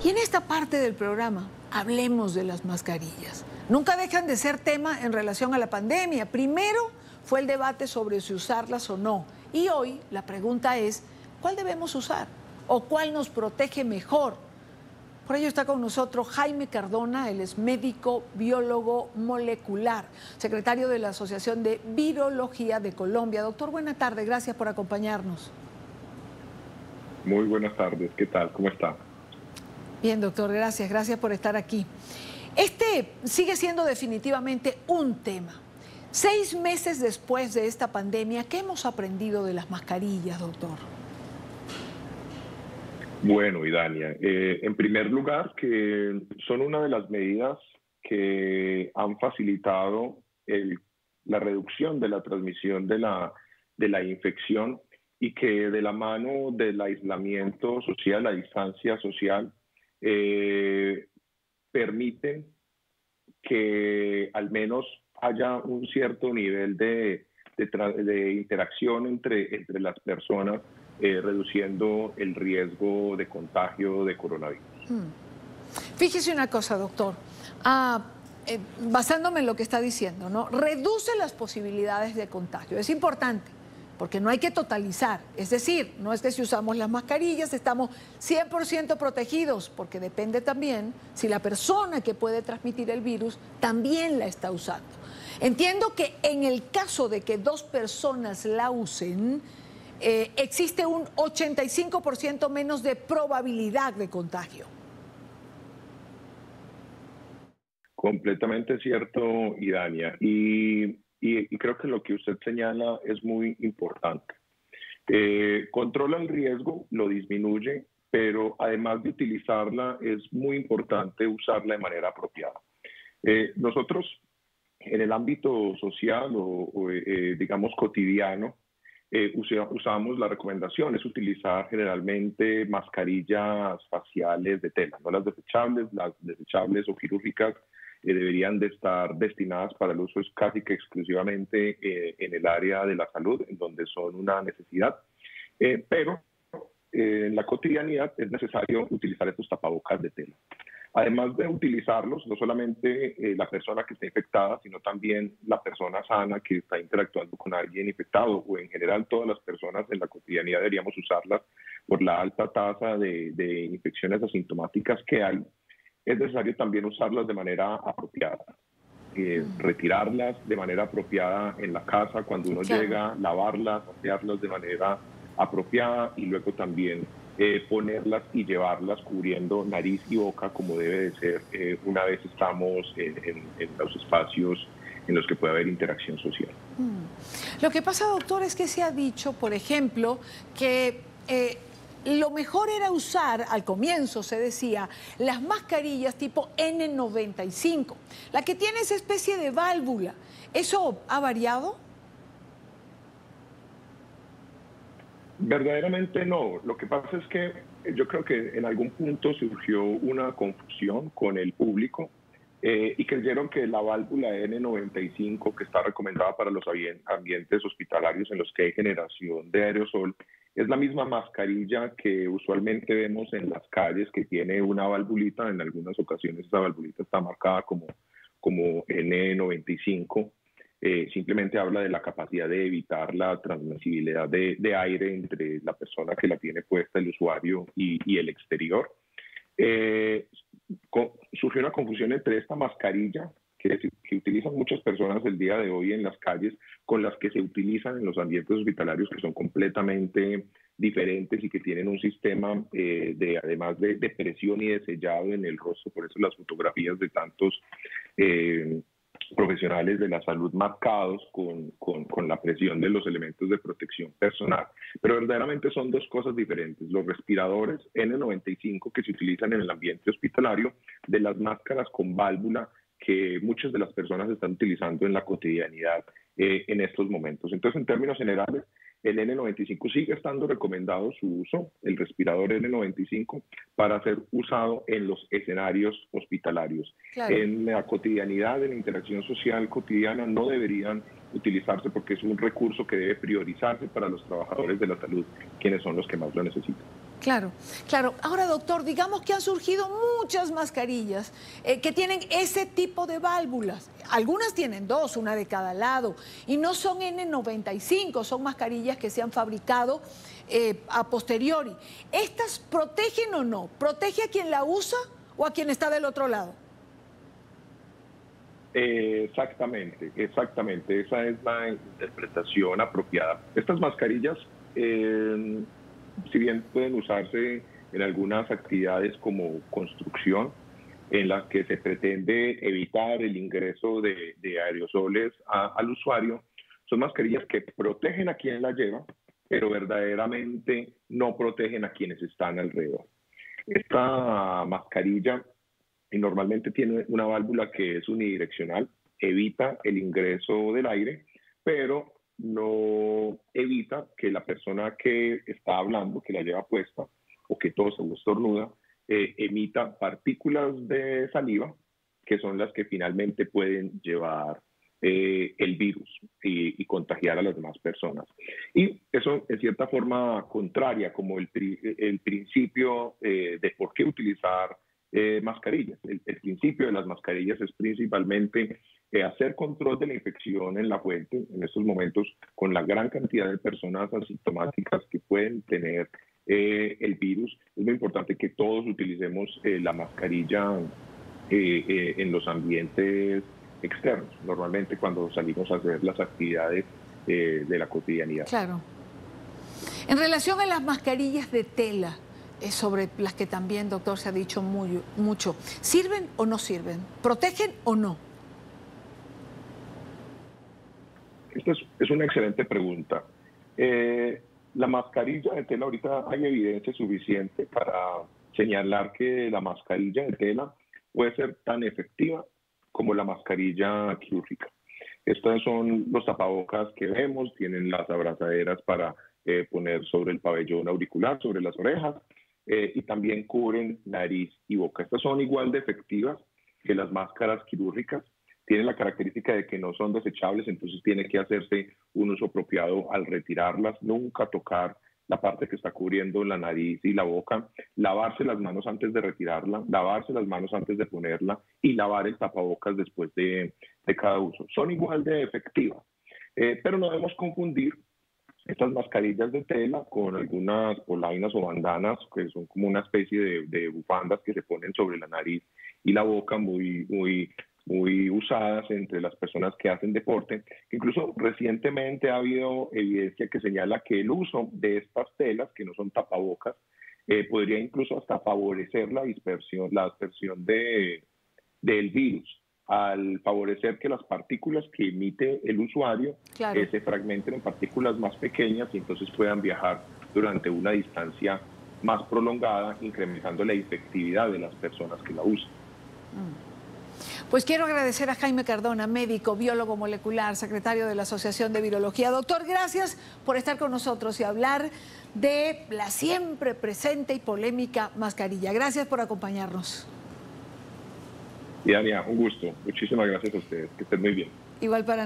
Y en esta parte del programa, hablemos de las mascarillas. Nunca dejan de ser tema en relación a la pandemia. Primero fue el debate sobre si usarlas o no. Y hoy la pregunta es, ¿cuál debemos usar? ¿O cuál nos protege mejor? Por ello está con nosotros Jaime Cardona, él es médico biólogo molecular, secretario de la Asociación de Virología de Colombia. Doctor, buenas tardes, gracias por acompañarnos. Muy buenas tardes, ¿qué tal? ¿Cómo está? Bien, doctor, gracias por estar aquí. Este sigue siendo definitivamente un tema. 6 meses después de esta pandemia, ¿qué hemos aprendido de las mascarillas, doctor? Bueno, Idania, en primer lugar, que son una de las medidas que han facilitado la reducción de la transmisión de la infección y que de la mano del aislamiento social, la distancia social, permiten que al menos haya un cierto nivel de interacción entre las personas, reduciendo el riesgo de contagio de coronavirus. Fíjese una cosa, doctor. Basándome en lo que está diciendo, ¿no? Reduce las posibilidades de contagio. Es importante, porque no hay que totalizar. Es decir, no es que si usamos las mascarillas estamos 100% protegidos, porque depende también si la persona que puede transmitir el virus también la está usando. Entiendo que en el caso de que 2 personas la usen, existe un 85% menos de probabilidad de contagio. Completamente cierto, Idania. Y creo que lo que usted señala es muy importante. Controla el riesgo, lo disminuye, pero además de utilizarla, es muy importante usarla de manera apropiada. Nosotros, en el ámbito social o digamos cotidiano, usamos la recomendación, es utilizar generalmente mascarillas faciales de tela, no las desechables o quirúrgicas deberían de estar destinadas para el uso casi que exclusivamente en el área de la salud, en donde son una necesidad, pero en la cotidianidad es necesario utilizar estos tapabocas de tela. Además de utilizarlos, no solamente la persona que está infectada, sino también la persona sana que está interactuando con alguien infectado, o en general todas las personas en la cotidianidad deberíamos usarlas por la alta tasa de infecciones asintomáticas que hay. Es necesario también usarlas de manera apropiada, retirarlas de manera apropiada en la casa cuando uno llega, lavarlas, asearlas de manera apropiada y luego también ponerlas y llevarlas cubriendo nariz y boca como debe de ser una vez estamos en los espacios en los que puede haber interacción social. Lo que pasa, doctor, es que se ha dicho, por ejemplo, que lo mejor era usar, al comienzo se decía, las mascarillas tipo N95, la que tiene esa especie de válvula. ¿Eso ha variado? Verdaderamente no. Lo que pasa es que yo creo que en algún punto surgió una confusión con el público y creyeron que la válvula N95, que está recomendada para los ambientes hospitalarios en los que hay generación de aerosol, es la misma mascarilla que usualmente vemos en las calles, que tiene una valvulita. En algunas ocasiones esa valvulita está marcada como N95. Simplemente habla de la capacidad de evitar la transmisibilidad de aire entre la persona que la tiene puesta, el usuario, y el exterior. Surgió una confusión entre esta mascarilla que utilizan muchas personas el día de hoy en las calles con las que se utilizan en los ambientes hospitalarios, que son completamente diferentes y que tienen un sistema además de presión y de sellado en el rostro. Por eso las fotografías de tantos profesionales de la salud marcados con la presión de los elementos de protección personal. Pero verdaderamente son 2 cosas diferentes. Los respiradores N95 que se utilizan en el ambiente hospitalario, de las máscaras con válvula que muchas de las personas están utilizando en la cotidianidad en estos momentos. Entonces, en términos generales, el N95 sigue estando recomendado su uso, el respirador N95, para ser usado en los escenarios hospitalarios. Claro. En la cotidianidad, en la interacción social cotidiana, no deberían utilizarse porque es un recurso que debe priorizarse para los trabajadores de la salud, quienes son los que más lo necesitan. Claro, claro. Ahora, doctor, digamos que han surgido muchas mascarillas que tienen ese tipo de válvulas. Algunas tienen dos, una de cada lado, y no son N95, son mascarillas que se han fabricado a posteriori. ¿Estas protegen o no? ¿Protege a quien la usa o a quien está del otro lado? Exactamente, exactamente. Esa es la interpretación apropiada. Estas mascarillas, si bien pueden usarse en algunas actividades como construcción, en las que se pretende evitar el ingreso de aerosoles al usuario, son mascarillas que protegen a quien la lleva, pero verdaderamente no protegen a quienes están alrededor. Esta mascarilla normalmente tiene una válvula que es unidireccional, evita el ingreso del aire, pero no evita que la persona que está hablando, que la lleva puesta, o que tose o estornuda, emita partículas de saliva, que son las que finalmente pueden llevar el virus y contagiar a las demás personas. Y eso, en cierta forma, contraria como el principio de por qué utilizar mascarillas. El principio de las mascarillas es principalmente hacer control de la infección en la fuente. En estos momentos, con la gran cantidad de personas asintomáticas que pueden tener el virus, es muy importante que todos utilicemos la mascarilla en los ambientes externos, normalmente cuando salimos a hacer las actividades de la cotidianidad. Claro. En relación a las mascarillas de tela, sobre las que también, doctor, se ha dicho mucho, ¿sirven o no sirven? ¿Protegen o no? Esta es una excelente pregunta. La mascarilla de tela, ahorita hay evidencia suficiente para señalar que la mascarilla de tela puede ser tan efectiva como la mascarilla quirúrgica. Estos son los tapabocas que vemos, tienen las abrazaderas para poner sobre el pabellón auricular, sobre las orejas, y también cubren nariz y boca. Estas son igual de efectivas que las máscaras quirúrgicas. Tienen la característica de que no son desechables, entonces tiene que hacerse un uso apropiado al retirarlas, nunca tocar la parte que está cubriendo la nariz y la boca, lavarse las manos antes de retirarla, lavarse las manos antes de ponerla y lavar el tapabocas después de cada uso. Son igual de efectivas, pero no debemos confundir estas mascarillas de tela con algunas polainas o bandanas que son como una especie de bufandas que se ponen sobre la nariz y la boca muy usadas entre las personas que hacen deporte. Incluso recientemente ha habido evidencia que señala que el uso de estas telas, que no son tapabocas, podría incluso hasta favorecer la dispersión del virus, al favorecer que las partículas que emite el usuario se fragmenten en partículas más pequeñas y entonces puedan viajar durante una distancia más prolongada, incrementando la efectividad de las personas que la usan. Pues quiero agradecer a Jaime Cardona, médico, biólogo molecular, secretario de la Asociación de Virología. Doctor, gracias por estar con nosotros y hablar de la siempre presente y polémica mascarilla. Gracias por acompañarnos. Y Dania, un gusto. Muchísimas gracias a ustedes. Que estén muy bien. Igual para nosotros.